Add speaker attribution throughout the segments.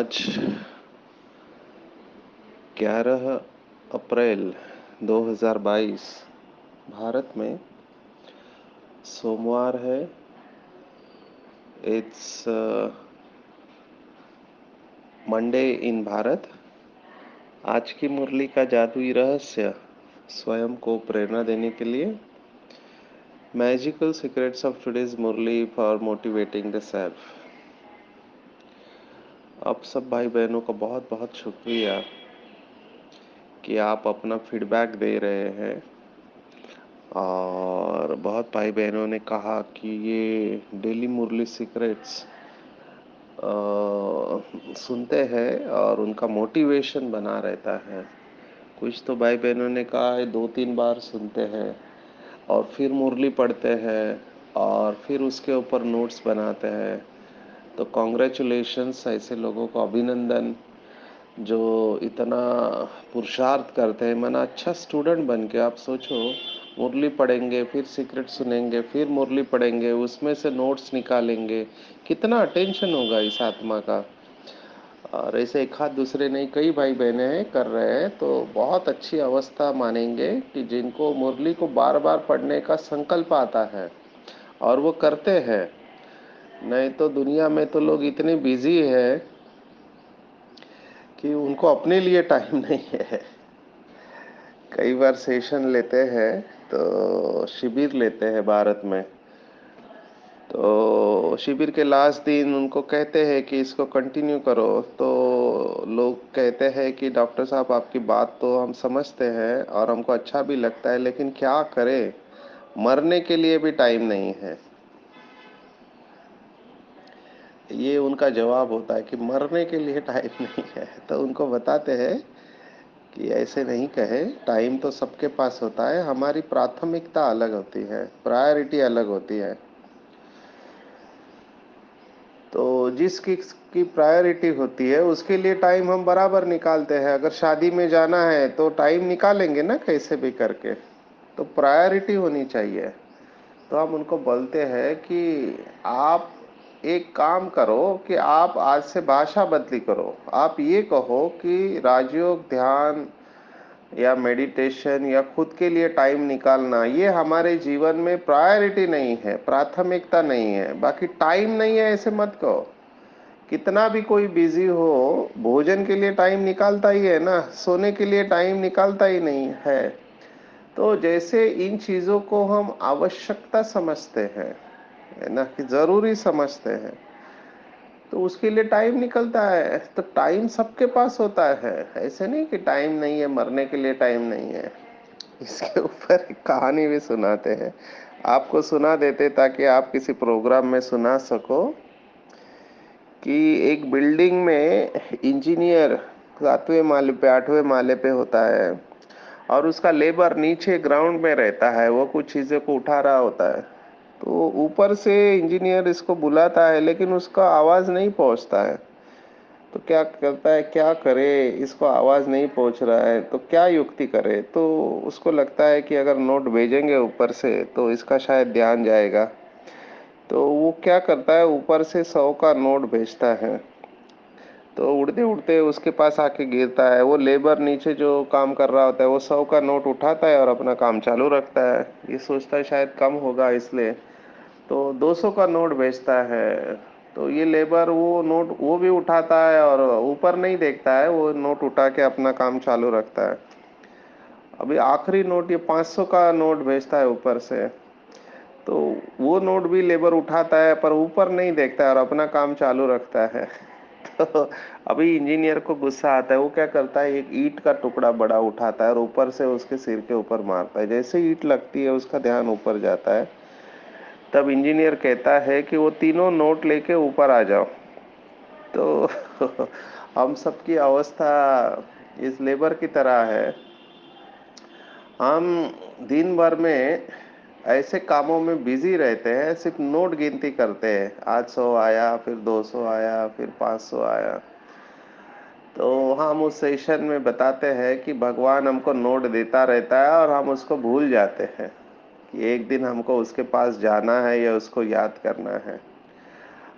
Speaker 1: आज 11 अप्रैल 2022 भारत में सोमवार है। इट्स मंडे इन भारत। आज की मुरली का जादुई रहस्य स्वयं को प्रेरणा देने के लिए magical secrets of today's Murli for motivating the self. आप सब भाई बहनों का बहुत बहुत शुक्रिया कि आप अपना फीडबैक दे रहे हैं। और बहुत भाई बहनों ने कहा कि ये डेली मुरली सीक्रेट्स सुनते हैं और उनका मोटिवेशन बना रहता है। कुछ तो भाई बहनों ने कहा है 2-3 बार सुनते हैं और फिर मुरली पढ़ते हैं और फिर उसके ऊपर नोट्स बनाते हैं। तो कॉन्ग्रेचुलेशंस, ऐसे लोगों को अभिनंदन जो इतना पुरुषार्थ करते हैं। मना अच्छा स्टूडेंट बन के आप सोचो, मुरली पढ़ेंगे, फिर सीक्रेट सुनेंगे, फिर मुरली पढ़ेंगे, उसमें से नोट्स निकालेंगे, कितना अटेंशन होगा इस आत्मा का। और ऐसे एक हाथ दूसरे नहीं, कई भाई बहने हैं कर रहे हैं। तो बहुत अच्छी अवस्था मानेंगे कि जिनको मुरली को बार बार पढ़ने का संकल्प आता है और वो करते हैं। नहीं तो दुनिया में तो लोग इतने बिजी है कि उनको अपने लिए टाइम नहीं है। कई बार सेशन लेते हैं, तो शिविर लेते हैं भारत में। तो शिविर के लास्ट दिन उनको कहते हैं कि इसको कंटिन्यू करो। तो लोग कहते हैं कि डॉक्टर साहब, आपकी बात तो हम समझते हैं और हमको अच्छा भी लगता है, लेकिन क्या करें, मरने के लिए भी टाइम नहीं है। ये उनका जवाब होता है कि मरने के लिए टाइम नहीं है। तो उनको बताते हैं कि ऐसे नहीं कहे, टाइम तो सबके पास होता है, हमारी प्राथमिकता अलग होती है, प्रायोरिटी अलग होती है। तो जिसकी की प्रायोरिटी होती है उसके लिए टाइम हम बराबर निकालते हैं। अगर शादी में जाना है तो टाइम निकालेंगे ना, कैसे भी करके। तो प्रायोरिटी होनी चाहिए। तो हम उनको बोलते हैं कि आप एक काम करो कि आप आज से भाषा बदली करो। आप ये कहो कि राजयोग, ध्यान या मेडिटेशन या खुद के लिए टाइम निकालना, ये हमारे जीवन में प्रायोरिटी नहीं है, प्राथमिकता नहीं है। बाकी टाइम नहीं है ऐसे मत कहो। कितना भी कोई बिजी हो, भोजन के लिए टाइम निकालता ही है ना, सोने के लिए टाइम निकालता ही नहीं है। तो जैसे इन चीजों को हम आवश्यकता समझते हैं, है ना, कि जरूरी समझते हैं, तो उसके लिए टाइम निकलता है। तो टाइम सबके पास होता है, ऐसे नहीं कि टाइम नहीं है, मरने के लिए टाइम नहीं है। इसके ऊपर एक कहानी भी सुनाते हैं, आपको सुना देते ताकि आप किसी प्रोग्राम में सुना सको। कि एक बिल्डिंग में इंजीनियर 7वें माले पे, 8वें माले पे होता है और उसका लेबर नीचे ग्राउंड में रहता है, वो कुछ चीज़ों को उठा रहा होता है। तो ऊपर से इंजीनियर इसको बुलाता है, लेकिन उसका आवाज़ नहीं पहुंचता है। तो क्या करता है, क्या करे, इसको आवाज़ नहीं पहुंच रहा है तो क्या युक्ति करे। तो उसको लगता है कि अगर नोट भेजेंगे ऊपर से तो इसका शायद ध्यान जाएगा। तो वो क्या करता है, ऊपर से 100 का नोट भेजता है। तो उड़ते उड़ते उसके पास आके गिरता है। वो लेबर नीचे जो काम कर रहा होता है वो 100 का नोट उठाता है और अपना काम चालू रखता है। ये सोचता है शायद कम होगा, इसलिए तो 200 का नोट भेजता है। तो ये लेबर वो नोट वो भी उठाता है और ऊपर नहीं देखता है, वो नोट उठा के अपना काम चालू रखता है। अभी आखिरी नोट ये 500 का नोट भेजता है ऊपर से। तो वो नोट भी लेबर उठाता है पर ऊपर नहीं देखता है और अपना काम चालू रखता है। तो अभी इंजीनियर को गुस्सा आता है। वो क्या करता है, एक ईंट का टुकड़ा बड़ा उठाता है और ऊपर से उसके सिर के ऊपर मारता है। जैसे ईंट लगती है उसका ध्यान ऊपर जाता है। तब इंजीनियर कहता है कि वो तीनों नोट लेके ऊपर आ जाओ। तो हम सबकी अवस्था इस लेबर की तरह है। हम दिन भर में ऐसे कामों में बिजी रहते हैं, सिर्फ नोट गिनती करते हैं। आज 100 आया, फिर 200 आया, फिर 500 आया। तो हम उस सेशन में बताते हैं कि भगवान हमको नोट देता रहता है और हम उसको भूल जाते हैं कि एक दिन हमको उसके पास जाना है या उसको याद करना है।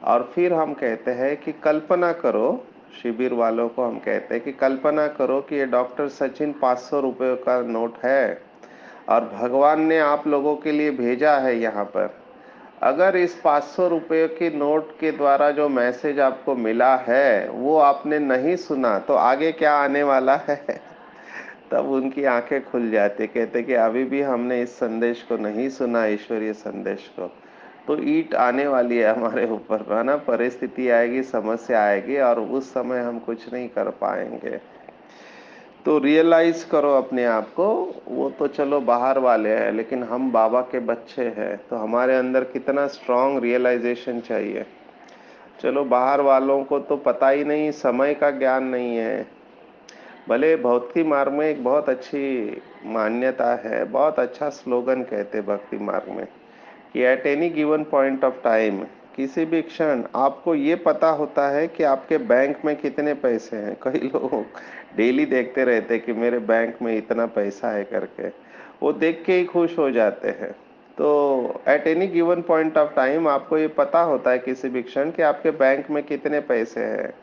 Speaker 1: और फिर हम कहते हैं कि कल्पना करो, शिविर वालों को हम कहते हैं कि कल्पना करो कि ये डॉक्टर सचिन 500 रुपये का नोट है और भगवान ने आप लोगों के लिए भेजा है यहाँ पर। अगर इस 500 रुपये के नोट के द्वारा जो मैसेज आपको मिला है वो आपने नहीं सुना तो आगे क्या आने वाला है? तब उनकी आंखें खुल जाती, कहते कि अभी भी हमने इस संदेश को नहीं सुना, ईश्वरीय संदेश को। तो ईंट आने वाली है हमारे ऊपर, है ना, परिस्थिति आएगी, समस्या आएगी और उस समय हम कुछ नहीं कर पाएंगे। तो रियलाइज करो अपने आप को। वो तो चलो बाहर वाले हैं, लेकिन हम बाबा के बच्चे हैं, तो हमारे अंदर कितना स्ट्रांग रियलाइजेशन चाहिए। चलो बाहर वालों को तो पता ही नहीं, समय का ज्ञान नहीं है। भले भक्ति मार्ग में एक बहुत अच्छी मान्यता है, बहुत अच्छा स्लोगन कहते भक्ति मार्ग में कि at any given point of time, किसी भी क्षण आपको ये पता होता है कि आपके बैंक में कितने पैसे हैं। कई लोग डेली देखते रहते हैं कि मेरे बैंक में इतना पैसा है करके, वो देख के ही खुश हो जाते हैं। तो at any given point of time आपको ये पता होता है किसी भी क्षण कि आपके बैंक में कितने पैसे हैं,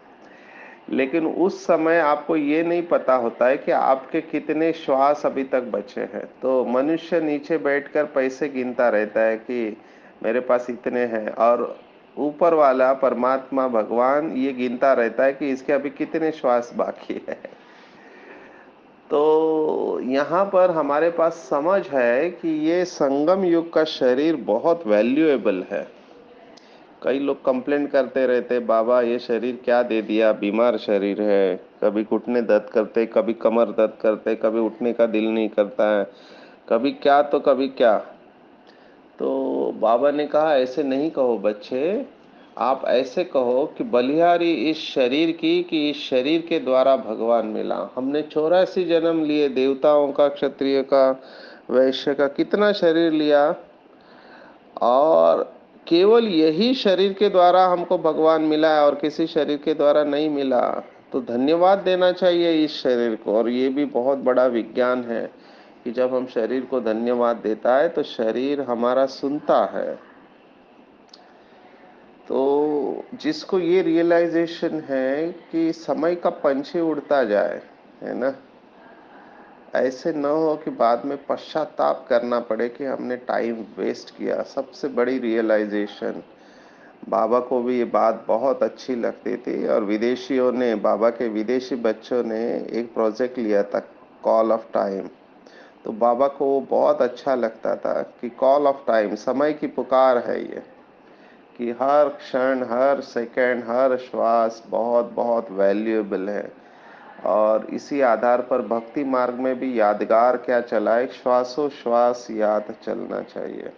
Speaker 1: लेकिन उस समय आपको ये नहीं पता होता है कि आपके कितने श्वास अभी तक बचे हैं। तो मनुष्य नीचे बैठकर पैसे गिनता रहता है कि मेरे पास इतने हैं, और ऊपर वाला परमात्मा भगवान ये गिनता रहता है कि इसके अभी कितने श्वास बाकी है। तो यहाँ पर हमारे पास समझ है कि ये संगम युग का शरीर बहुत वैल्यूएबल है। कई लोग कंप्लेंट करते रहते, बाबा ये शरीर क्या दे दिया, बीमार शरीर है, कभी घुटने दर्द करते, कभी कमर दर्द करते, कभी उठने का दिल नहीं करता है, कभी क्या तो कभी क्या। तो बाबा ने कहा ऐसे नहीं कहो बच्चे, आप ऐसे कहो कि बलिहारी इस शरीर की कि इस शरीर के द्वारा भगवान मिला। हमने 84 जन्म लिए, देवताओं का, क्षत्रिय का, वैश्य का, कितना शरीर लिया, और केवल यही शरीर के द्वारा हमको भगवान मिला है और किसी शरीर के द्वारा नहीं मिला। तो धन्यवाद देना चाहिए इस शरीर को। और ये भी बहुत बड़ा विज्ञान है कि जब हम शरीर को धन्यवाद देता है तो शरीर हमारा सुनता है। तो जिसको ये रियलाइजेशन है कि समय का पंछी उड़ता जाए, है ना, ऐसे न हो कि बाद में पश्चाताप करना पड़े कि हमने टाइम वेस्ट किया। सबसे बड़ी रियलाइजेशन, बाबा को भी ये बात बहुत अच्छी लगती थी, और विदेशियों ने, बाबा के विदेशी बच्चों ने एक प्रोजेक्ट लिया था, कॉल ऑफ टाइम। तो बाबा को वो बहुत अच्छा लगता था कि कॉल ऑफ टाइम, समय की पुकार है ये, कि हर क्षण, हर सेकंड, हर श्वास बहुत बहुत वैल्यूएबल है। और इसी आधार पर भक्ति मार्ग में भी यादगार क्या चला है, श्वासोश्वास याद चलना चाहिए।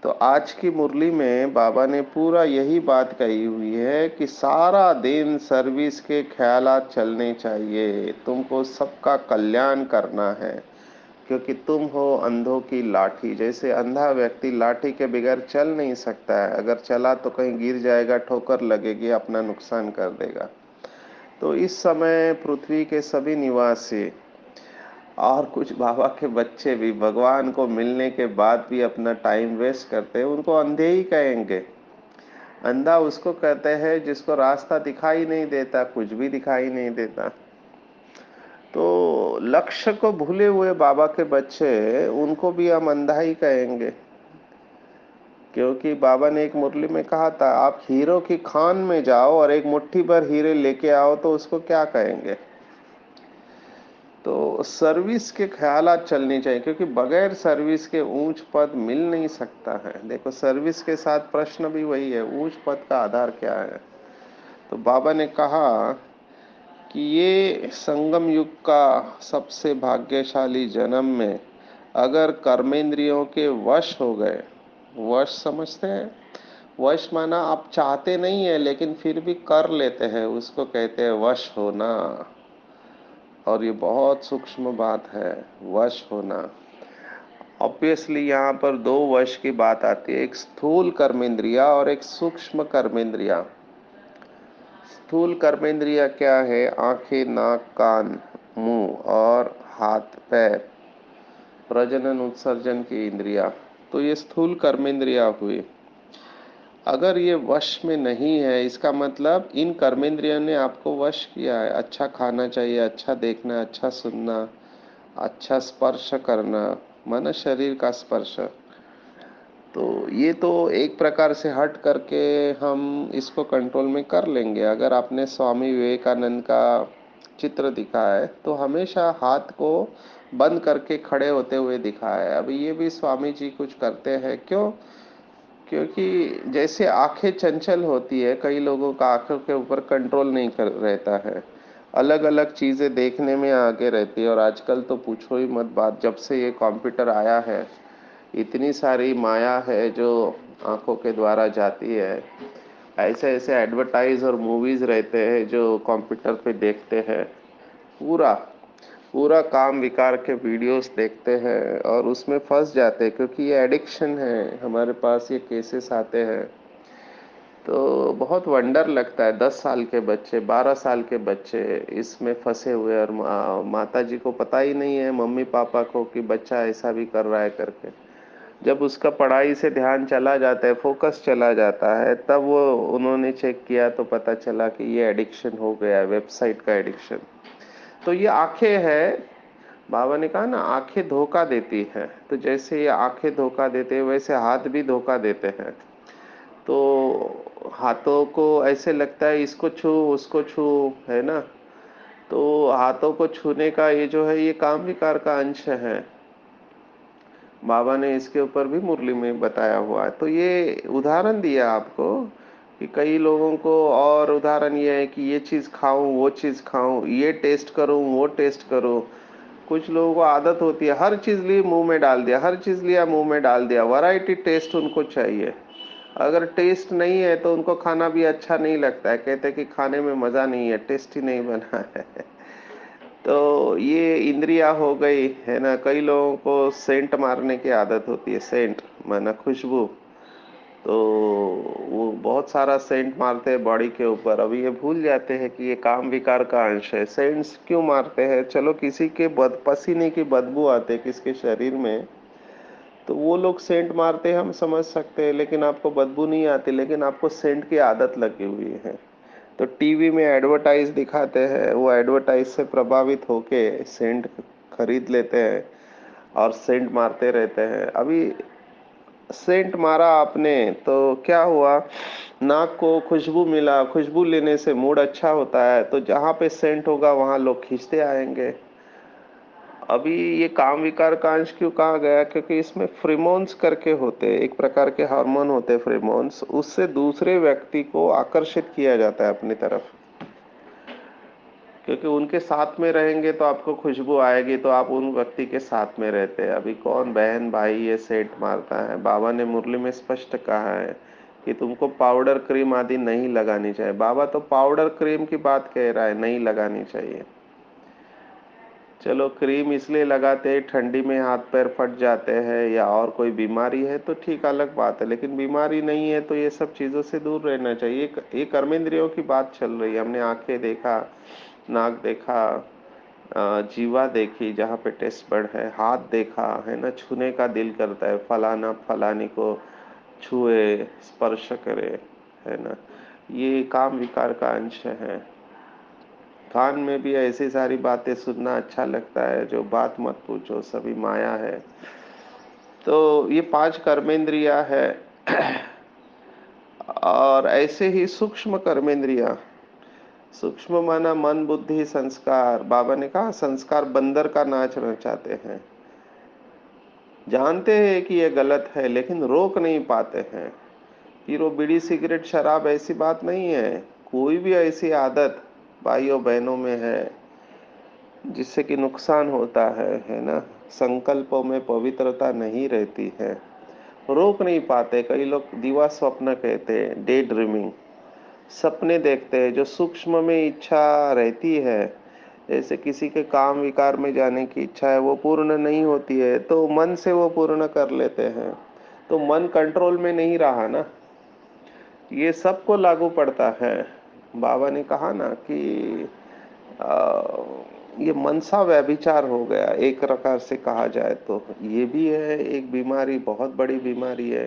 Speaker 1: तो आज की मुरली में बाबा ने पूरा यही बात कही हुई है कि सारा दिन सर्विस के ख्यालात चलने चाहिए, तुमको सबका कल्याण करना है, क्योंकि तुम हो अंधों की लाठी। जैसे अंधा व्यक्ति लाठी के बगैर चल नहीं सकता है, अगर चला तो कहीं गिर जाएगा, ठोकर लगेगी, अपना नुकसान कर देगा। तो इस समय पृथ्वी के सभी निवासी और कुछ बाबा के बच्चे भी भगवान को मिलने के बाद भी अपना टाइम वेस्ट करते हैं, उनको अंधे ही कहेंगे। अंधा उसको कहते हैं जिसको रास्ता दिखाई नहीं देता, कुछ भी दिखाई नहीं देता। तो लक्ष्य को भूले हुए बाबा के बच्चे, उनको भी हम अंधा ही कहेंगे, क्योंकि बाबा ने एक मुरली में कहा था, आप हीरो की खान में जाओ और एक मुट्ठी भर हीरे लेके आओ तो उसको क्या कहेंगे। तो सर्विस के ख्यालात चलनी चाहिए, क्योंकि बगैर सर्विस के ऊंच पद मिल नहीं सकता है। देखो सर्विस के साथ प्रश्न भी वही है, ऊंच पद का आधार क्या है। तो बाबा ने कहा कि ये संगम युग का सबसे भाग्यशाली जन्म में अगर कर्मेंद्रियों के वश हो गए, वश समझते हैं, वश माना आप चाहते नहीं है लेकिन फिर भी कर लेते हैं, उसको कहते हैं वश होना। और ये बहुत सूक्ष्म बात है, वश होना। ऑब्वियसली यहाँ पर दो वश की बात आती है, एक स्थूल कर्मेंद्रिया और एक सूक्ष्म कर्मेंद्रिया। स्थूल कर्मेंद्रिया क्या है, आंखें, नाक, कान, मुंह और हाथ पैर, प्रजनन उत्सर्जन की इंद्रिया। तो ये स्थूल कर्मेंद्रिया हुई। अगर ये वश में नहीं है, इसका मतलब इन कर्मेंद्रियों ने आपको वश किया है। अच्छा खाना चाहिए, अच्छा देखना, अच्छा सुनना, अच्छा स्पर्श करना, मन शरीर का स्पर्श। तो ये तो एक प्रकार से हट करके हम इसको कंट्रोल में कर लेंगे। अगर आपने स्वामी विवेकानंद का चित्र दिखा है तो हमेशा हाथ को बंद करके खड़े होते हुए दिखा है। अभी ये भी स्वामी जी कुछ करते हैं, क्यों? क्योंकि जैसे आंखें चंचल होती है, कई लोगों का आंखों के ऊपर कंट्रोल नहीं कर रहता है, अलग अलग चीजें देखने में आगे रहती है। और आजकल तो पूछो ही मत बात, जब से ये कंप्यूटर आया है इतनी सारी माया है जो आंखों के द्वारा जाती है। ऐसे ऐसे एडवर्टाइज और मूवीज रहते हैं जो कंप्यूटर पे देखते हैं, पूरा पूरा काम विकार के वीडियोस देखते हैं और उसमें फंस जाते हैं, क्योंकि ये एडिक्शन है। हमारे पास ये केसेस आते हैं तो बहुत वंडर लगता है। 10 साल के बच्चे, 12 साल के बच्चे इसमें फंसे हुए, और माता जी को पता ही नहीं है, मम्मी पापा को, कि बच्चा ऐसा भी कर रहा है करके। जब उसका पढ़ाई से ध्यान चला जाता है, फोकस चला जाता है, तब वो उन्होंने चेक किया तो पता चला कि ये एडिक्शन हो गया है, वेबसाइट का एडिक्शन। तो ये आंखें है, बाबा ने कहा ना आंखें धोखा देती हैं, तो जैसे ये आंखें धोखा देते हैं वैसे हाथ भी धोखा देते हैं। तो हाथों को ऐसे लगता है इसको छू उसको छू, है ना? तो हाथों को छूने का ये जो है ये काम विकार का अंश है। बाबा ने इसके ऊपर भी मुरली में बताया हुआ है। तो ये उदाहरण दिया आपको कि कई लोगों को, और उदाहरण ये है कि ये चीज़ खाऊं वो चीज़ खाऊं, ये टेस्ट करूं वो टेस्ट करूं। कुछ लोगों को आदत होती है, हर चीज़ ली मुंह में डाल दिया, हर चीज़ लिया मुंह में डाल दिया, वैरायटी टेस्ट उनको चाहिए। अगर टेस्ट नहीं है तो उनको खाना भी अच्छा नहीं लगता है, कहते हैं कि खाने में मज़ा नहीं है, टेस्ट ही नहीं बना है। तो ये इंद्रिया हो गई, है ना? कई लोगों को सेंट मारने की आदत होती है, सेंट माना खुशबू। तो वो बहुत सारा सेंट मारते हैं बॉडी के ऊपर। अभी ये भूल जाते हैं कि ये काम विकार का अंश है। सेंट्स क्यों मारते हैं? चलो किसी के पसीने की बदबू आते है किसके शरीर में, तो वो लोग सेंट मारते हैं, हम समझ सकते हैं, लेकिन आपको बदबू नहीं आती, लेकिन आपको सेंट की आदत लगी हुई है। तो टीवी में एडवर्टाइज दिखाते हैं, वो एडवर्टाइज से प्रभावित होके सेंट खरीद लेते हैं और सेंट मारते रहते हैं। अभी सेंट मारा आपने तो क्या हुआ? नाक को खुशबू मिला, खुशबू लेने से मूड अच्छा होता है, तो जहाँ पे सेंट होगा वहां लोग खींचते आएंगे। अभी ये काम विकार का अंश क्यों कहा गया? क्योंकि इसमें फ्रीमोन्स करके होते हैं, एक प्रकार के हार्मोन होते हैं फ्रीमोन्स, उससे दूसरे व्यक्ति को आकर्षित किया जाता है अपनी तरफ। क्योंकि उनके साथ में रहेंगे तो आपको खुशबू आएगी, तो आप उन व्यक्ति के साथ में रहते हैं। अभी कौन बहन भाई ये सेंट मारता है? बाबा ने मुरली में स्पष्ट कहा है कि तुमको पाउडर क्रीम आदि नहीं लगानी चाहिए। बाबा तो पाउडर क्रीम की बात कह रहा है, नहीं लगानी चाहिए। चलो क्रीम इसलिए लगाते हैं ठंडी में हाथ पैर फट जाते हैं या और कोई बीमारी है तो ठीक, अलग बात है, लेकिन बीमारी नहीं है तो ये सब चीज़ों से दूर रहना चाहिए। ये कर्मेंद्रियों की बात चल रही है। हमने आंखें देखा, नाक देखा, जीवा देखी जहाँ पे टेस्ट बड है, हाथ देखा, है ना? छूने का दिल करता है, फलाना फलानी को छुए, स्पर्श करे, है ना? ये काम विकार का अंश है। कान में भी ऐसी सारी बातें सुनना अच्छा लगता है, जो बात मत पूछो, सभी माया है। तो ये 5 कर्मेंद्रिया है। और ऐसे ही सूक्ष्म कर्मेंद्रिया, सूक्ष्म माना मन बुद्धि संस्कार। बाबा ने कहा संस्कार बंदर का नाच नचाते हैं, जानते हैं कि ये गलत है लेकिन रोक नहीं पाते हैं। पीरो बीड़ी सिगरेट शराब ऐसी बात नहीं है, कोई भी ऐसी आदत भाइयों बहनों में है जिससे कि नुकसान होता है ना? संकल्पों में पवित्रता नहीं रहती है, रोक नहीं पाते। कई लोग दिवा स्वप्न कहते हैं, डे ड्रीमिंग, सपने देखते हैं जो सूक्ष्म में इच्छा रहती है। जैसे किसी के काम विकार में जाने की इच्छा है, वो पूर्ण नहीं होती है तो मन से वो पूर्ण कर लेते हैं। तो मन कंट्रोल में नहीं रहा ना, ये सबको लागू पड़ता है। बाबा ने कहा ना कि ये मनसा व्यभिचार हो गया, एक प्रकार से कहा जाए तो ये भी है एक बीमारी, बहुत बड़ी बीमारी है।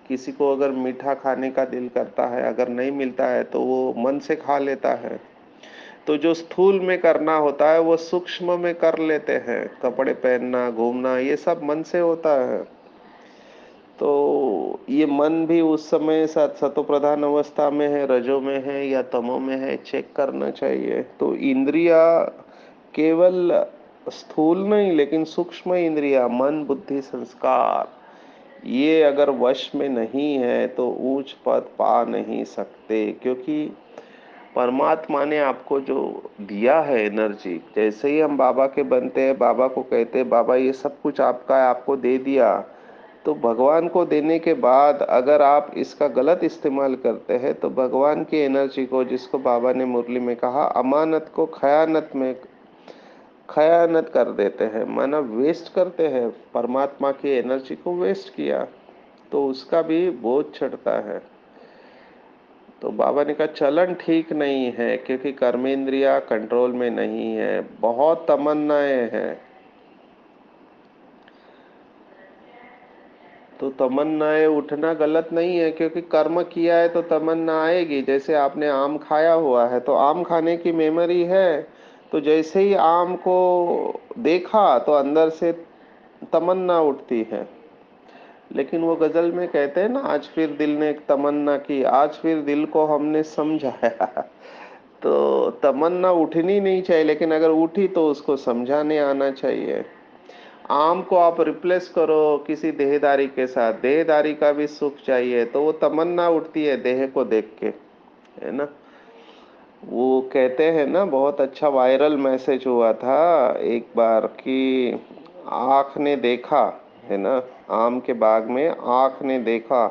Speaker 1: किसी को अगर मीठा खाने का दिल करता है, अगर नहीं मिलता है तो वो मन से खा लेता है। तो जो स्थूल में करना होता है वो सूक्ष्म में कर लेते हैं। कपड़े पहनना, घूमना, ये सब मन से होता है। तो ये मन भी उस समय सतो प्रधान अवस्था में है, रजो में है या तमो में है, चेक करना चाहिए। तो इंद्रिया केवल स्थूल नहीं लेकिन सूक्ष्म इंद्रिया, मन, बुद्धि, संस्कार, ये अगर वश में नहीं है तो ऊंच पद पा नहीं सकते। क्योंकि परमात्मा ने आपको जो दिया है एनर्जी, जैसे ही हम बाबा के बनते हैं, बाबा को कहते हैं बाबा ये सब कुछ आपका है, आपको दे दिया। तो भगवान को देने के बाद अगर आप इसका गलत इस्तेमाल करते हैं तो भगवान की एनर्जी को, जिसको बाबा ने मुरली में कहा, अमानत को खयानत कर देते हैं, माना वेस्ट करते हैं। परमात्मा की एनर्जी को वेस्ट किया तो उसका भी बोझ चढ़ता है। तो बाबा ने कहा चलन ठीक नहीं है, क्योंकि कर्मेंद्रिया कंट्रोल में नहीं है, बहुत तमन्नाएं हैं। तो तमन्नाएं उठना गलत नहीं है, क्योंकि कर्म किया है तो तमन्ना आएगी। जैसे आपने आम खाया हुआ है तो आम खाने की मेमोरी है, तो जैसे ही आम को देखा तो अंदर से तमन्ना उठती है। लेकिन वो गजल में कहते हैं ना, आज फिर दिल ने एक तमन्ना की, आज फिर दिल को हमने समझाया। तो तमन्ना उठनी नहीं चाहिए, लेकिन अगर उठी तो उसको समझाने आना चाहिए। आम को आप रिप्लेस करो किसी देहदारी के साथ, देहदारी का भी सुख चाहिए, तो वो तमन्ना उठती है देह को देख के, है ना। वो कहते हैं ना, बहुत अच्छा वायरल मैसेज हुआ था एक बार कि आँख ने देखा, है ना, आम के बाग में आँख ने देखा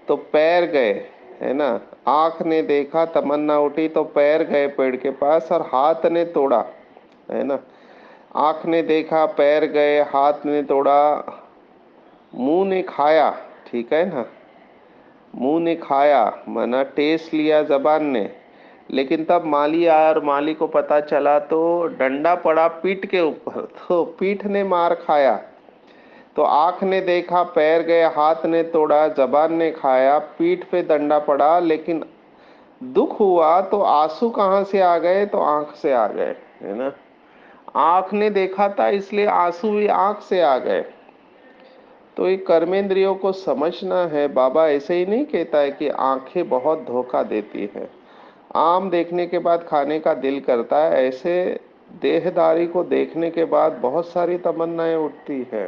Speaker 1: तो पैर गए, है ना। आँख ने देखा, तमन्ना उठी तो पैर गए पेड़ के पास और हाथ ने तोड़ा, है ना। आँख ने देखा, पैर गए, हाथ ने तोड़ा, मुंह ने खाया, ठीक है ना। मुंह ने खाया माना टेस्ट लिया जबान ने। लेकिन तब माली आया और माली को पता चला तो डंडा पड़ा पीठ के ऊपर, तो पीठ ने मार खाया। तो आंख ने देखा, पैर गए, हाथ ने तोड़ा, जबान ने खाया, पीठ पे डंडा पड़ा, लेकिन दुख हुआ तो आंसू कहाँ से आ गए, तो आंख से आ गए, है ना। आंख ने देखा था इसलिए आंसू भी आंख से आ गए। तो ये कर्मेंद्रियों को समझना है। बाबा ऐसे ही नहीं कहता है कि आंखें बहुत धोखा देती है, आम देखने के बाद खाने का दिल करता है, ऐसे देहदारी को देखने के बाद बहुत सारी तमन्नाएं उठती है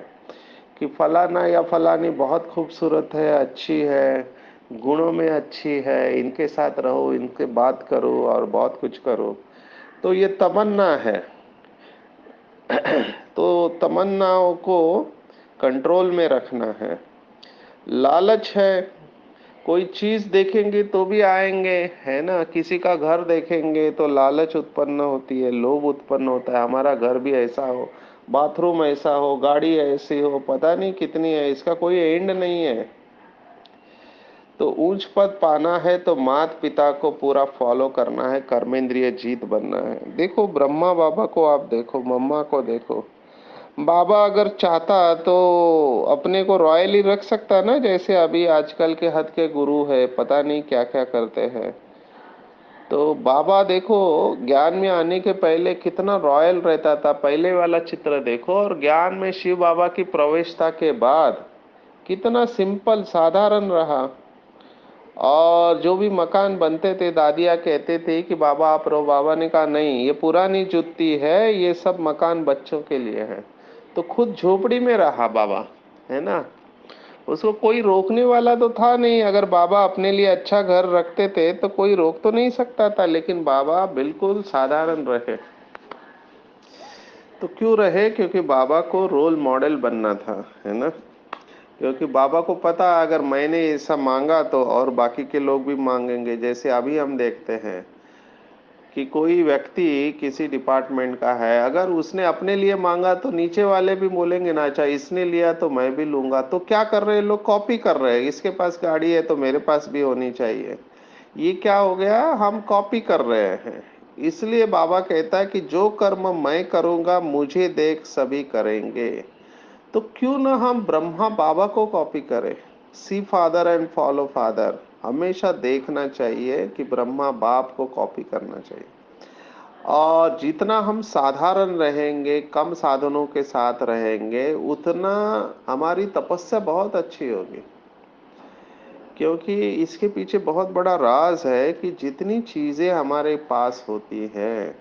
Speaker 1: कि फलाना या फलानी बहुत खूबसूरत है, अच्छी है, गुणों में अच्छी है, इनके साथ रहो, इनके बात करो और बहुत कुछ करो। तो ये तमन्ना है। तो तमन्नाओं को कंट्रोल में रखना है। लालच है, कोई चीज देखेंगे तो भी आएंगे, है ना। किसी का घर देखेंगे तो लालच उत्पन्न होती है, लोभ उत्पन्न होता है, हमारा घर भी ऐसा हो, बाथरूम ऐसा हो, गाड़ी ऐसी हो, पता नहीं कितनी है, इसका कोई एंड नहीं है। तो ऊंच पद पाना है तो माता पिता को पूरा फॉलो करना है, कर्मेंद्रिय जीत बनना है। देखो ब्रह्मा बाबा को आप देखो, मम्मा को देखो। बाबा अगर चाहता तो अपने को रॉयली रख सकता ना, जैसे अभी आजकल के हद के गुरु है, पता नहीं क्या क्या करते हैं। तो बाबा देखो, ज्ञान में आने के पहले कितना रॉयल रहता था, पहले वाला चित्र देखो, और ज्ञान में शिव बाबा की प्रवेशता के बाद कितना सिंपल साधारण रहा। और जो भी मकान बनते थे, दादिया कहते थे कि बाबा आप रहो, बाबा ने कहा नहीं, ये पुरानी जुत्ती है, ये सब मकान बच्चों के लिए है। तो खुद झोपड़ी में रहा बाबा, है ना। उसको कोई रोकने वाला तो था नहीं, अगर बाबा अपने लिए अच्छा घर रखते थे तो कोई रोक तो नहीं सकता था, लेकिन बाबा बिल्कुल साधारण रहे। तो क्यों रहे, क्योंकि बाबा को रोल मॉडल बनना था, है ना। क्योंकि बाबा को पता अगर मैंने ऐसा मांगा तो और बाकी के लोग भी मांगेंगे। जैसे अभी हम देखते हैं कि कोई व्यक्ति किसी डिपार्टमेंट का है, अगर उसने अपने लिए मांगा तो नीचे वाले भी बोलेंगे ना, अच्छा इसने लिया तो मैं भी लूंगा। तो क्या कर रहे हैं लोग, कॉपी कर रहे हैं, इसके पास गाड़ी है तो मेरे पास भी होनी चाहिए। ये क्या हो गया, हम कॉपी कर रहे हैं। इसलिए बाबा कहता है कि जो कर्म मैं करूंगा मुझे देख सभी करेंगे। तो क्यों ना हम ब्रह्मा बाबा को कॉपी करें, सी फादर एंड फॉलो फादर। हमेशा देखना चाहिए कि ब्रह्मा बाप को कॉपी करना चाहिए। और जितना हम साधारण रहेंगे, कम साधनों के साथ रहेंगे, उतना हमारी तपस्या बहुत अच्छी होगी। क्योंकि इसके पीछे बहुत बड़ा राज है कि जितनी चीजें हमारे पास होती है,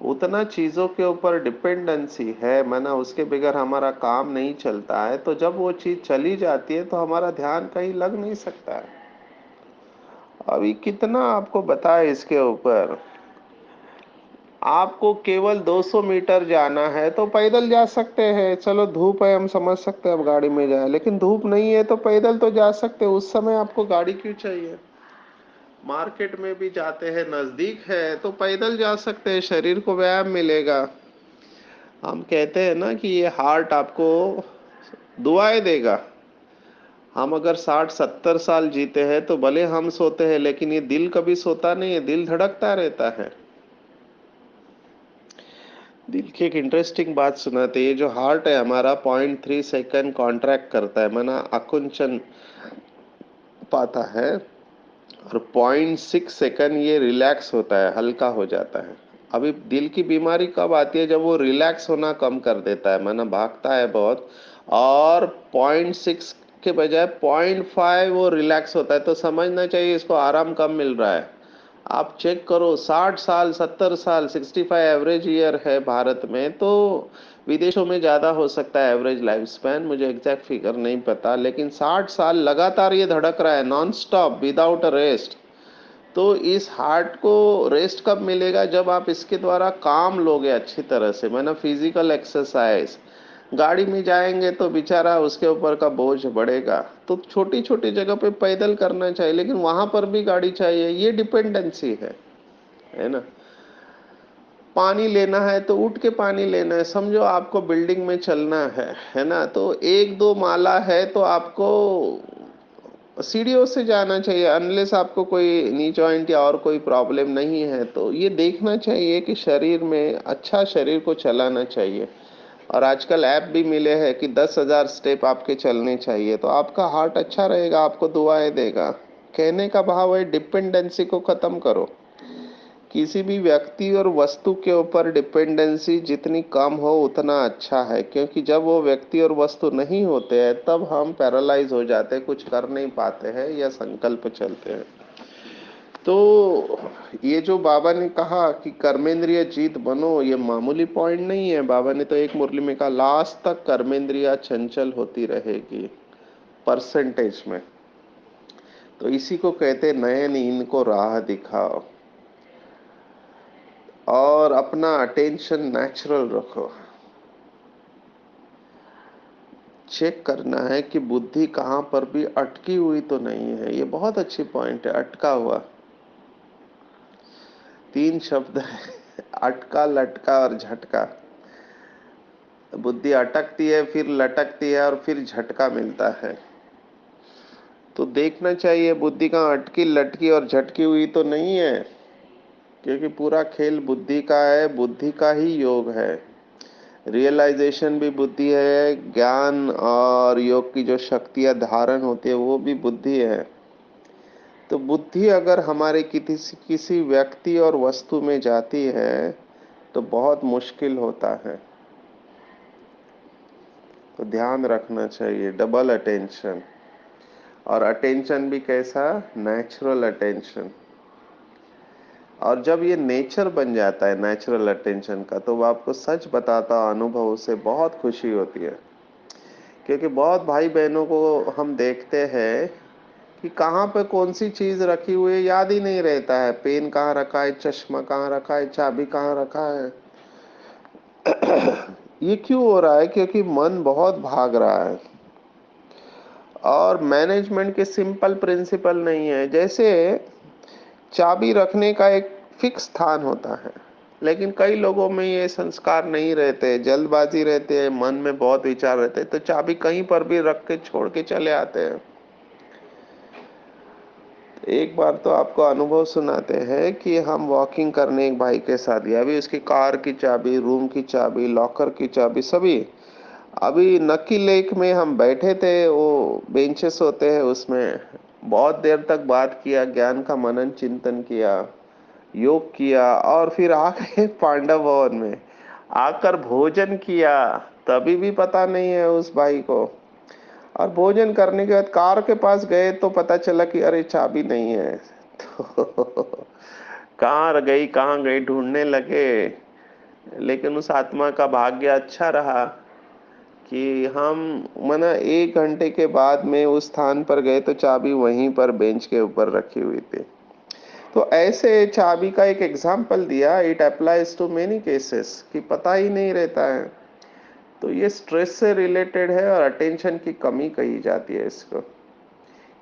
Speaker 1: उतना चीजों के ऊपर डिपेंडेंसी है, माना उसके बगैर हमारा काम नहीं चलता है। तो जब वो चीज चली जाती है तो हमारा ध्यान कहीं लग नहीं सकता है। अभी कितना आपको बताए इसके ऊपर। आपको केवल 200 मीटर जाना है तो पैदल जा सकते हैं। चलो धूप है, हम समझ सकते हैं अब गाड़ी में जाए, लेकिन धूप नहीं है तो पैदल तो जा सकते हैं। उस समय आपको गाड़ी क्यों चाहिए? मार्केट में भी जाते हैं, नजदीक है तो पैदल जा सकते हैं, शरीर को व्यायाम मिलेगा। हम कहते हैं ना कि ये हार्ट आपको दुआएं देगा। हम अगर 60-70 साल जीते हैं तो भले हम सोते हैं, लेकिन ये दिल कभी सोता नहीं है, दिल धड़कता रहता है। दिल की एक इंटरेस्टिंग बात सुनाते, ये जो हार्ट है हमारा 0.3 सेकंड कॉन्ट्रैक्ट करता है, माना आकुंचन पाता है, और 0.6 सेकंड ये रिलैक्स होता है, हल्का हो जाता है। अभी दिल की बीमारी कब आती है? जब वो रिलैक्स होना कम कर देता है, माना भागता है बहुत, और 0.6 के बजाय 0.5 वो रिलैक्स होता है, तो समझना चाहिए इसको आराम कम मिल रहा है। आप चेक करो, 60 साल 70 साल 65 एवरेज ईयर है भारत में, तो विदेशों में ज्यादा हो सकता है एवरेज लाइफ स्पैन, मुझे एग्जैक्ट फिगर नहीं पता, लेकिन 60 साल लगातार ये धड़क रहा है, non stop, without a rest. तो इस हार्ट को रेस्ट कब मिलेगा? जब आप इसके द्वारा काम लोगे अच्छी तरह से, मैंने फिजिकल एक्सरसाइज। गाड़ी में जाएंगे तो बेचारा उसके ऊपर का बोझ बढ़ेगा, तो छोटी छोटी जगह पे पैदल करना चाहिए, लेकिन वहां पर भी गाड़ी चाहिए, ये डिपेंडेंसी है ना। पानी लेना है तो उठ के पानी लेना है, समझो आपको बिल्डिंग में चलना है ना, तो 1-2 माला है तो आपको सीढ़ियों से जाना चाहिए, अनलेस आपको कोई नी जॉइंट या और कोई प्रॉब्लम नहीं है। तो ये देखना चाहिए कि शरीर में अच्छा, शरीर को चलाना चाहिए। और आजकल ऐप भी मिले हैं कि 10,000 स्टेप आपके चलने चाहिए, तो आपका हार्ट अच्छा रहेगा, आपको दुआएं देगा। कहने का भाव है डिपेंडेंसी को खत्म करो। किसी भी व्यक्ति और वस्तु के ऊपर डिपेंडेंसी जितनी कम हो उतना अच्छा है, क्योंकि जब वो व्यक्ति और वस्तु नहीं होते हैं तब हम पैरालाइज हो जाते हैं, कुछ कर नहीं पाते हैं या संकल्प चलते हैं। तो ये जो बाबा ने कहा कि कर्मेंद्रिय जीत बनो, ये मामूली पॉइंट नहीं है। बाबा ने तो एक मुरली में कहा, लास्ट तक कर्मेंद्रिया चंचल होती रहेगी, परसेंटेज में। तो इसी को कहते नयन इनको राह दिखाओ, और अपना अटेंशन नेचुरल रखो। चेक करना है कि बुद्धि कहाँ पर भी अटकी हुई तो नहीं है। ये बहुत अच्छी पॉइंट है, अटका हुआ। 3 शब्द है, अटका, लटका और झटका। बुद्धि अटकती है, फिर लटकती है, और फिर झटका मिलता है। तो देखना चाहिए बुद्धि कहाँ अटकी, लटकी और झटकी हुई तो नहीं है, क्योंकि पूरा खेल बुद्धि का है, बुद्धि का ही योग है। रियलाइजेशन भी बुद्धि है, ज्ञान और योग की जो शक्तियां धारण होती है वो भी बुद्धि है। तो बुद्धि अगर हमारे किसी किसी व्यक्ति और वस्तु में जाती है तो बहुत मुश्किल होता है। तो ध्यान रखना चाहिए, डबल अटेंशन। और अटेंशन भी कैसा? Natural attention. और जब ये नेचर बन जाता है नेचुरल अटेंशन का, तो वो आपको सच बताता अनुभव से बहुत खुशी होती है। क्योंकि बहुत भाई बहनों को हम देखते हैं कि कहाँ पे कौन सी चीज रखी हुई है याद ही नहीं रहता है, पेन कहाँ रखा है, चश्मा कहाँ रखा है, चाबी कहाँ रखा है। ये क्यों हो रहा है? क्योंकि मन बहुत भाग रहा है, और मैनेजमेंट के सिंपल प्रिंसिपल नहीं है। जैसे चाबी रखने का एक फिक्स स्थान होता है, लेकिन कई लोगों में ये संस्कार नहीं रहते, जल्दबाजी रहते हैं, मन में बहुत विचार रहते हैं, तो चाबी कहीं पर भी रख के छोड़ के चले आते हैं। एक बार तो आपको अनुभव सुनाते हैं कि हम वॉकिंग करने एक भाई के साथ गए, अभी उसकी कार की चाबी, रूम की चाबी, लॉकर की चाबी सभी, अभी नक्की लेक में हम बैठे थे, वो बेंचेस होते हैं उसमें, बहुत देर तक बात किया, ज्ञान का मनन चिंतन किया, योग किया, और फिर आ गए पांडव भवन में, आकर भोजन किया। तभी भी पता नहीं है उस भाई को। और भोजन करने के बाद कार के पास गए तो पता चला कि अरे चाबी नहीं है। तो कहाँ गई ढूंढने लगे। लेकिन उस आत्मा का भाग्य अच्छा रहा कि हम मना 1 घंटे के बाद में उस स्थान पर गए तो चाबी वहीं पर बेंच के ऊपर रखी हुई थी। तो ऐसे चाबी का एक एग्जाम्पल दिया, it applies to many cases, कि पता ही नहीं रहता है। तो ये स्ट्रेस से रिलेटेड है और अटेंशन की कमी कही जाती है इसको,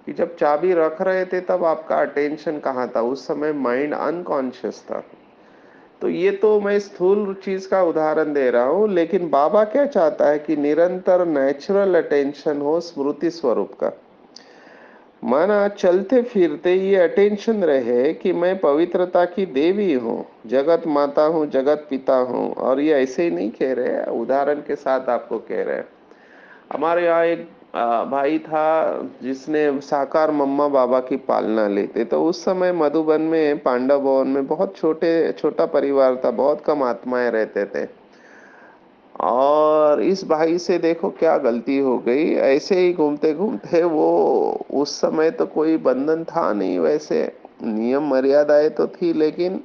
Speaker 1: कि जब चाबी रख रहे थे तब आपका अटेंशन कहाँ था, उस समय माइंड अनकॉन्शियस था। तो ये तो मैं स्थूल चीज का उदाहरण दे रहा हूँ, लेकिन बाबा क्या चाहता है कि निरंतर नेचुरल अटेंशन हो, स्मृति स्वरूप का। माना चलते फिरते ये अटेंशन रहे कि मैं पवित्रता की देवी हूँ, जगत माता हूँ, जगत पिता हूँ। और ये ऐसे ही नहीं कह रहे, उदाहरण के साथ आपको कह रहे हैं। हमारे यहाँ एक भाई था जिसने साकार मम्मा बाबा की पालना ली थी। तो उस समय मधुबन में पांडव भवन में बहुत छोटा परिवार था, बहुत कम आत्माएं रहते थे। और इस भाई से देखो क्या गलती हो गई, ऐसे ही घूमते घूमते वो, उस समय तो कोई बंधन था नहीं, वैसे नियम मर्यादाएं तो थी, लेकिन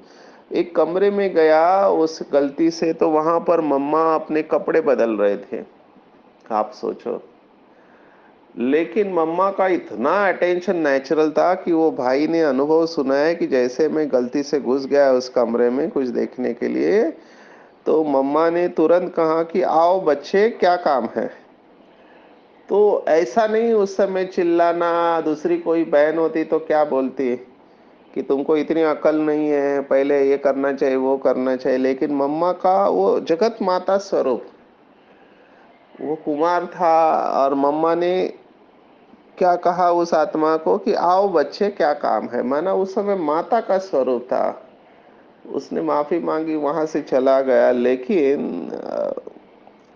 Speaker 1: एक कमरे में गया उस गलती से, तो वहां पर मम्मा अपने कपड़े बदल रहे थे। आप सोचो। लेकिन मम्मा का इतना अटेंशन नेचुरल था कि वो भाई ने अनुभव सुना है कि जैसे मैं गलती से घुस गया उस कमरे में कुछ देखने के लिए, तो मम्मा ने तुरंत कहा कि आओ बच्चे क्या काम है। तो ऐसा नहीं उस समय चिल्लाना, दूसरी कोई बहन होती तो क्या बोलती कि तुमको इतनी अकल नहीं है, पहले ये करना चाहिए वो करना चाहिए। लेकिन मम्मा का वो जगत माता स्वरूप, वो कुमार था, और मम्मा ने क्या कहा उस आत्मा को कि आओ बच्चे क्या काम है। माना उस समय माता का स्वरूप था, उसने माफी मांगी, वहां से चला गया। लेकिन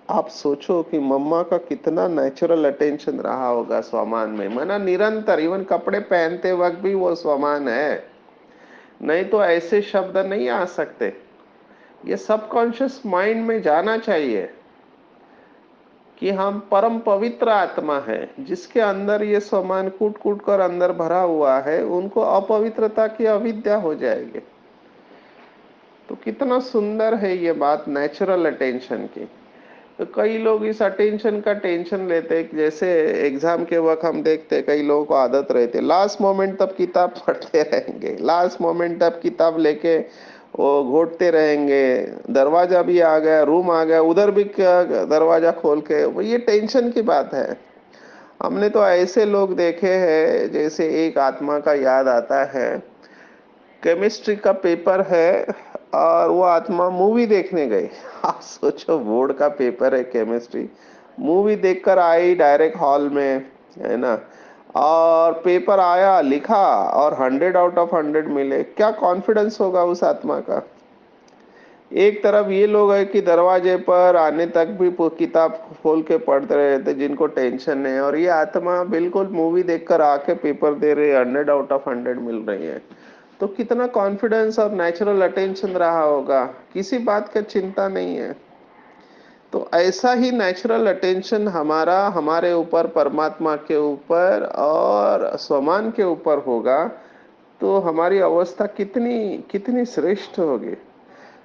Speaker 1: आप सोचो कि मम्मा का कितना नेचुरल अटेंशन रहा होगा स्वमान में। माना निरंतर, इवन कपड़े पहनते वक्त भी वो स्वमान है, नहीं तो ऐसे शब्द नहीं आ सकते। ये सबकॉन्शियस माइंड में जाना चाहिए कि हम परम पवित्र आत्मा है, जिसके अंदर ये स्वमान कूट कूट कर अंदर भरा हुआ है, उनको अपवित्रता की अविद्या हो जाएगी। तो कितना सुंदर है ये बात नेचुरल अटेंशन की। तो कई लोग इस अटेंशन का टेंशन लेते हैं, जैसे एग्जाम के वक्त हम देखते हैं कई लोगों को आदत रहती है लास्ट मोमेंट तक किताब पढ़ते रहेंगे, लास्ट मोमेंट तक किताब लेके वो घोटते रहेंगे। दरवाजा भी आ गया, रूम आ गया, उधर भी क्या दरवाजा खोल के, वो ये टेंशन की बात है। हमने तो ऐसे लोग देखे हैं, जैसे एक आत्मा का याद आता है, केमिस्ट्री का पेपर है और वो आत्मा मूवी देखने गई। आप सोचो, बोर्ड का पेपर है केमिस्ट्री, मूवी देखकर आई डायरेक्ट हॉल में, है ना। और पेपर आया, लिखा, और 100 आउट ऑफ 100 मिले। क्या कॉन्फिडेंस होगा उस आत्मा का। एक तरफ ये लोग है कि दरवाजे पर आने तक भी किताब खोल के पढ़ते रहे थे, जिनको टेंशन है, और ये आत्मा बिल्कुल मूवी देखकर आके पेपर दे रही है, 100 आउट ऑफ 100 मिल रही है। तो कितना कॉन्फिडेंस और नेचुरल अटेंशन रहा होगा, किसी बात का चिंता नहीं है। तो ऐसा ही नेचुरल अटेंशन हमारा हमारे ऊपर, परमात्मा के ऊपर और स्वमान के ऊपर होगा, तो हमारी अवस्था कितनी कितनी श्रेष्ठ होगी।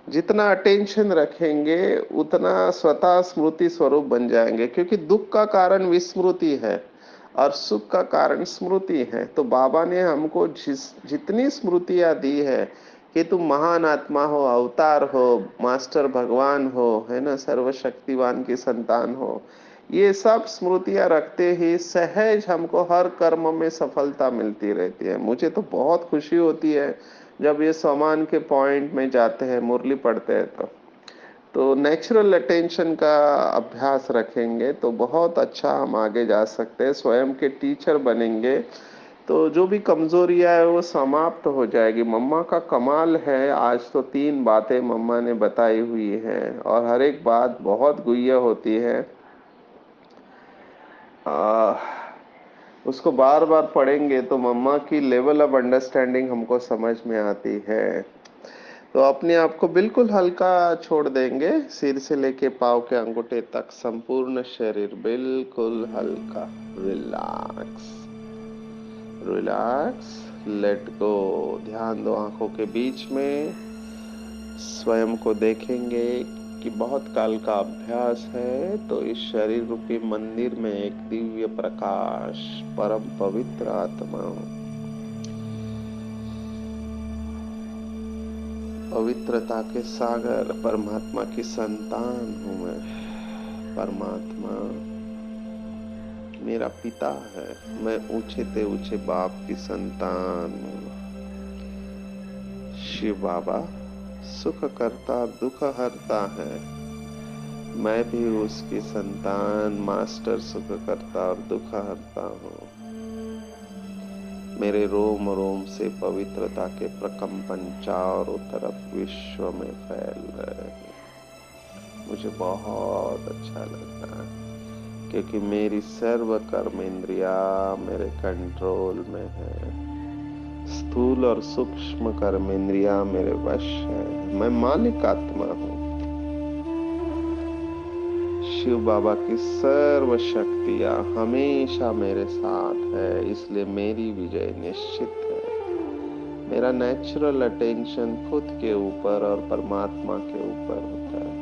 Speaker 1: जितना अटेंशन रखेंगे उतना स्वतः स्मृति स्वरूप बन जाएंगे, क्योंकि दुख का कारण विस्मृति है और सुख का कारण स्मृति है। तो बाबा ने हमको जितनी स्मृतियां दी है कि तुम महान आत्मा हो, अवतार हो, मास्टर भगवान हो, है ना, सर्वशक्तिवान की संतान हो, ये सब स्मृतियां रखते ही सहज हमको हर कर्म में सफलता मिलती रहती है। मुझे तो बहुत खुशी होती है जब ये समान के पॉइंट में जाते हैं, मुरली पढ़ते हैं। तो नेचुरल अटेंशन का अभ्यास रखेंगे तो बहुत अच्छा हम आगे जा सकते हैं, स्वयं के टीचर बनेंगे। तो जो भी कमजोरियां है वो समाप्त हो जाएगी। मम्मा का कमाल है, आज तो 3 बातें मम्मा ने बताई हुई हैं और हर एक बात बहुत गुह्य होती है। आ, उसको बार बार पढ़ेंगे तो मम्मा की लेवल ऑफ अंडरस्टैंडिंग हमको समझ में आती है। तो अपने आप को बिल्कुल हल्का छोड़ देंगे, सिर से लेके पाँव के अंगूठे तक संपूर्ण शरीर बिल्कुल हल्का। Relax, relax, let go. ध्यान दो आंखों के बीच में। स्वयं को देखेंगे कि बहुत काल का अभ्यास है तो इस शरीर रूपी मंदिर में एक दिव्य प्रकाश, परम पवित्र आत्मा हूँ। पवित्रता के सागर परमात्मा की संतान हूँ मैं। परमात्मा मेरा पिता है, मैं ऊंचे ते ऊंचे बाप की संतान हूँ। शिव बाबा सुख करता दुख हरता है, मैं भी उसकी संतान मास्टर सुख करता और दुख हरता हूँ। मेरे रोम रोम से पवित्रता के प्रकंपन चारों तरफ विश्व में फैल रहे हैं। मुझे बहुत अच्छा लग रहा है क्योंकि मेरी सर्व कर्म इंद्रिया मेरे कंट्रोल में है। स्थूल और सूक्ष्म कर्म इंद्रिया मेरे वश है। मैं मालिक आत्मा हूँ। शिव बाबा की सर्व शक्तियां हमेशा मेरे साथ है, इसलिए मेरी विजय निश्चित है। मेरा नेचुरल अटेंशन खुद के ऊपर और परमात्मा के ऊपर होता है,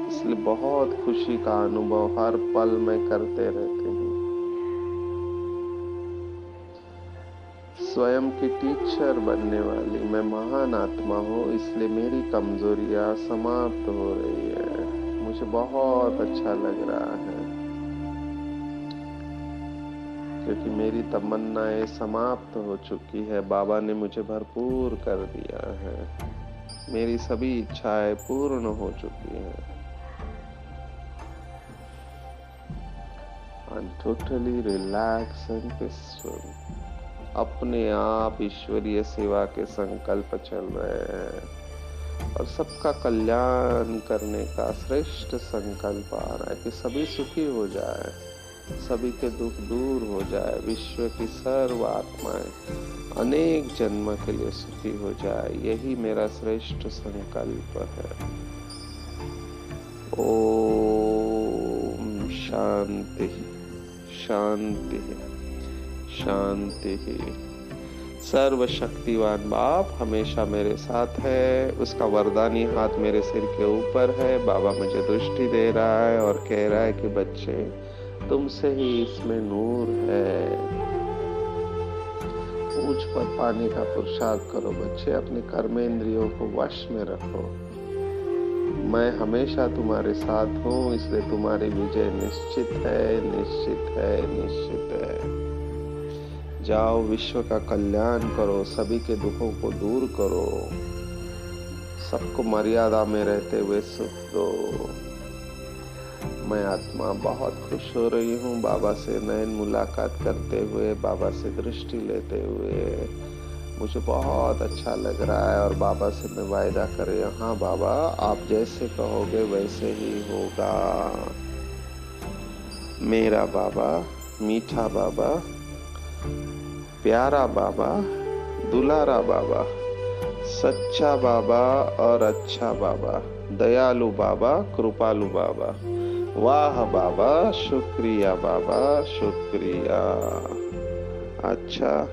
Speaker 1: इसलिए बहुत खुशी का अनुभव हर पल में करते रहते हैं। स्वयं की टीचर बनने वाली मैं महान आत्मा हूँ, इसलिए मेरी कमजोरियां समाप्त हो रही है। मुझे बहुत अच्छा लग रहा है क्योंकि मेरी तमन्नाएं समाप्त हो चुकी है। बाबा ने मुझे भरपूर कर दिया है। मेरी सभी इच्छाएं पूर्ण हो चुकी हैं। I'm totally relaxed and peaceful. अपने आप ईश्वरीय सेवा के संकल्प चल रहे हैं और सबका कल्याण करने का श्रेष्ठ संकल्प आ रहा है कि सभी सुखी हो जाए, सभी के दुख दूर हो जाए, विश्व की सर्व आत्माएं अनेक जन्म के लिए सुखी हो जाए। यही मेरा श्रेष्ठ संकल्प है। ओम शांति शांति शांति। सर्वशक्तिवान बाप हमेशा मेरे साथ है, उसका वरदानी हाथ मेरे सिर के ऊपर है। बाबा मुझे दृष्टि दे रहा है और कह रहा है कि बच्चे तुमसे ही इसमें नूर है। पूछ पर पाने का पुरुषार्थ करो बच्चे, अपने कर्मेंद्रियों को वश में रखो। मैं हमेशा तुम्हारे साथ हूँ, इसलिए तुम्हारी विजय निश्चित है, निश्चित है, निश्चित है। जाओ विश्व का कल्याण करो, सभी के दुखों को दूर करो, सबको मर्यादा में रहते हुए सुख दो। मैं आत्मा बहुत खुश हो रही हूँ बाबा से नयन मुलाकात करते हुए, बाबा से दृष्टि लेते हुए। मुझे बहुत अच्छा लग रहा है और बाबा से मैं वायदा कर रही हूँ, हाँ बाबा आप जैसे कहोगे वैसे ही होगा। मेरा बाबा, मीठा बाबा, प्यारा बाबा, दुलारा बाबा, सच्चा बाबा और अच्छा बाबा, दयालु बाबा, कृपालु बाबा। वाह बाबा, शुक्रिया बाबा, शुक्रिया। अच्छा,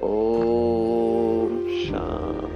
Speaker 1: ओम शांति।